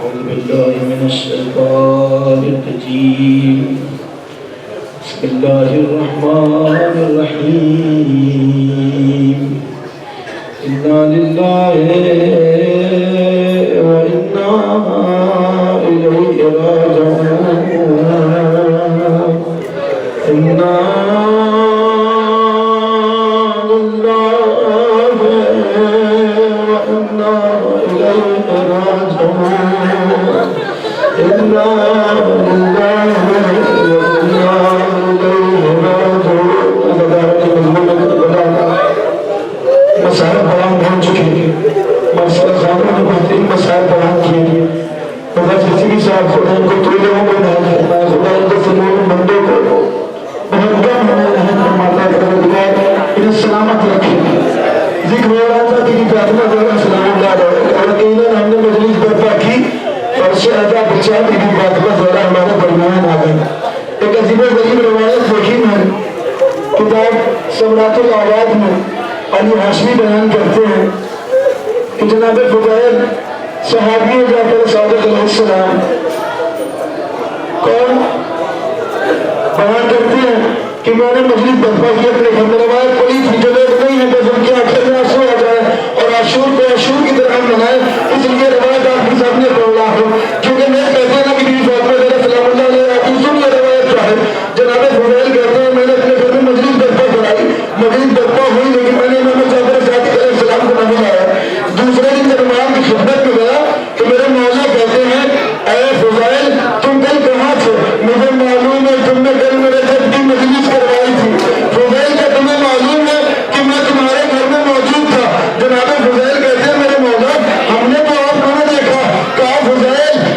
أعوذ بالله من الشيطان الرجيم بسم الله الرحمن الرحيم إنا لله وإنا إليه راجعون إنا بیان کرتے ہیں کہ جناب فضائل صحابی جعفر صادق علیہ السلام کون بیان کرتے ہیں کہ میں نے مجلس برپا کی اپنے گھر میں روایت پڑھی تھی جو لوگ نہیں ہیں بس ان کے آخر میں آنسو آ جائے اور عاشور کو عاشور کی طرح منائے اس لیے روایت آپ کے سامنے پڑھ رہا ہوں کیونکہ میں کہتے ہیں نا کہ بیوی فاطمہ زہرا سلام اللہ علیہ آپ سن یہ روایت کیا ہے جناب فضائل کہتے ہیں میں نے اپنے گھر میں مجلس برپا کرائی مجلس برپا ہوئی لیکن میں نے امام جعفر صادق علیہ السلام کو نہ ملایا دوسرے دن جب امام کی خدمت میں گیا تو میرے مولا کہتے ہیں اے فضائل تم کل کہاں تھے مجھے معلوم ہے تم نے کل میرے گھر کی مجلس کروائی تھی فضائل کا تمہیں معلوم ہے کہ میں تمہارے گھر میں موجود تھا جناب فضائل کہتے ہیں میرے مولا ہم نے تو آپ کو نہ دیکھا کہا فضائل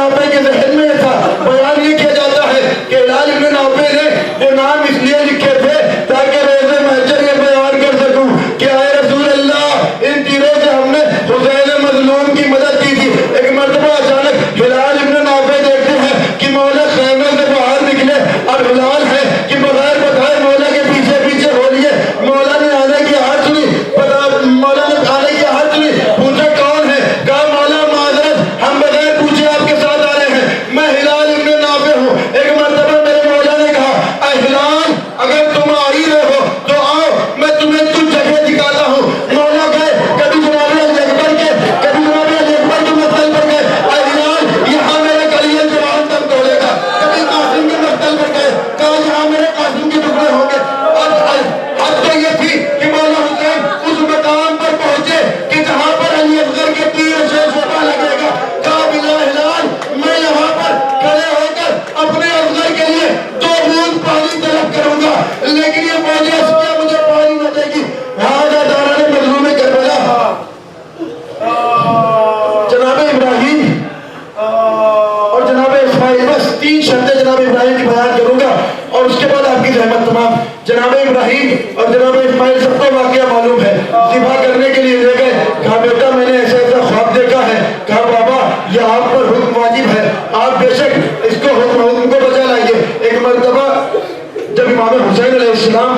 नाफे के जहन में था। बयान ये किया जाता है कि हिलाल इब्न नाफे ने वो नाम इसलिए लिखे थे ताकि रोज़े महशर ये बयान कर सकूं कि आए रसूल अल्लाह, इन तीरों से हमने हुसैन मजलूम की मदद की थी। एक मर्तबा अचानक हिलाल इब्न नाफे देखते हैं कि मौला खैमे से बाहर निकले और हिलाल है कि बगैर बताए मौला के पीछे पीछे हो लिए। मौला ने आने की आहट सुनी, मौला ने आने की आहट सुनी, पूछा कौन है? कहा मौला माजरत, हम बगैर पूछे आपके साथ आ रहे हैं, मैं हिलाल इब्न नाफे हूँ। एक मर्तबा मेरे मौला ने कहा, ऐ हिलाल, अगर तुम आ ही रहे हो तो आओ, मैं तुम्हें कुछ जगह दिखाता हूँ। मौला गए, कभी जनाबे अली अकबर के, कभी जनाबे अली अकबर के मस्तल पर गए, ऐ हिलाल, यहाँ मेरे कलियन जवान दम तोड़ेगा। कभी कासिम के मस्तल पर गए, कहा यहाँ मेरे कासिम के टुकड़े होंगे। और हद तो ये थी कि मौला हुसैन उस मकाम पर पहुंचे कि जहाँ पर अली असगर के तीर से सोटा लगेगा। कहा बिला हिलाल, मैं यहाँ पर खड़े होकर अपने असगर के लिए 2 बूंद पानी तलब करूंगा, लेकिन ये मौजे असगर मुझे पानी न देगी। हाजा दारा ने मजलूम करबला जनाब इब्राहिम और जनाब इस्माइल, बस 3 शर्तें जनाब इब्राहिम की बयान करूंगा और उसके बाद आपकी रहमत तमाम। जनाब इब्राहिम और जनाब इस्माइल सबको वाकया मालूम है, ज़िबा करने के लिए ले गए। कहा बेटा मैंने ऐसा ऐसा ख्वाब देखा है। कहा बाबा ये आप पर हुक्म वाजिब है, आप बेशक इसको हुक्म को बचा लाइए। एक मर्तबा जब इमाम हुसैन अलैहिस्सलाम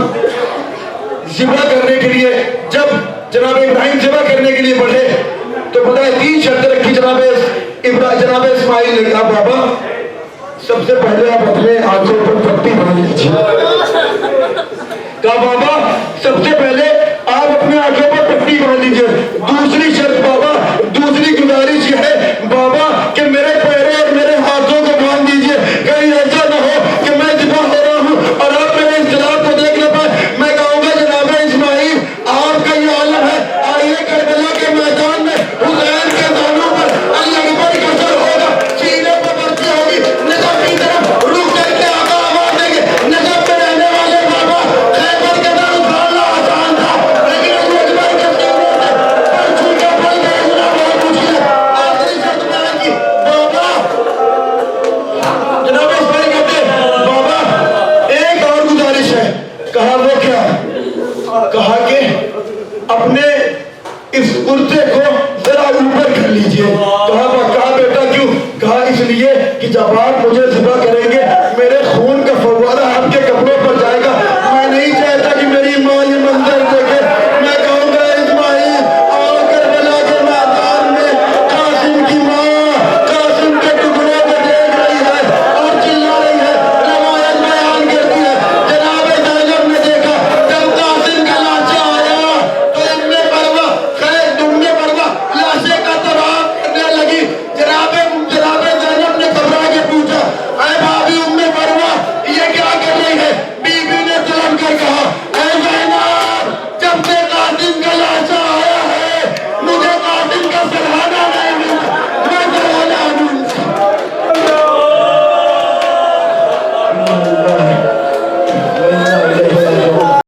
ज़िबा करने के लिए, जब जनाब इब्राहिम ज़िबा करने के लिए बढ़े तो पता है 3 शर्तें रखी जनाब इस्माइल ने। कहा बाबा सबसे पहले आप अपने आंखों पर पट्टी बांध लीजिए। कहा बाबा सबसे पहले आप अपने आंखों पर पट्टी बांध लीजिए। दूसरी शर्त बाबा, दूसरी गुजारिश ये है बाबा कि मेरे पैरों और मेरे हाथों को बांध दीजिए, कहीं ऐसा न हो कि मैं ज़िबा हो रहा हूँ और आप मेरे इख्तिलाफ को देख न पाए। मैं कहूँगा जनाब इस्माइल आपका ये आलम है, आइए करबला के मैदान में हुसैन के दानों पर अली अकबर का सर होगा, सीने पर बरसी होगी, नजर की तरफ रुक करके आगा आवाज देंगे, नजर पे रहने वाले बाबा खैबर के दान उठाना आसान था, लेकिन अली अकबर के सीने से परछू का फल भेजना बहुत मुश्किल है। आखिरी शर्त बयान की बाबा, जनाब इस्माइल कहते बाबा एक और गुजारिश है। कहा वो क्या? कहा कि अपने इस कुर्ते को जरा ऊपर कर लीजिए। कहा बेटा क्यों? कहा इसलिए कि जब आप मुझे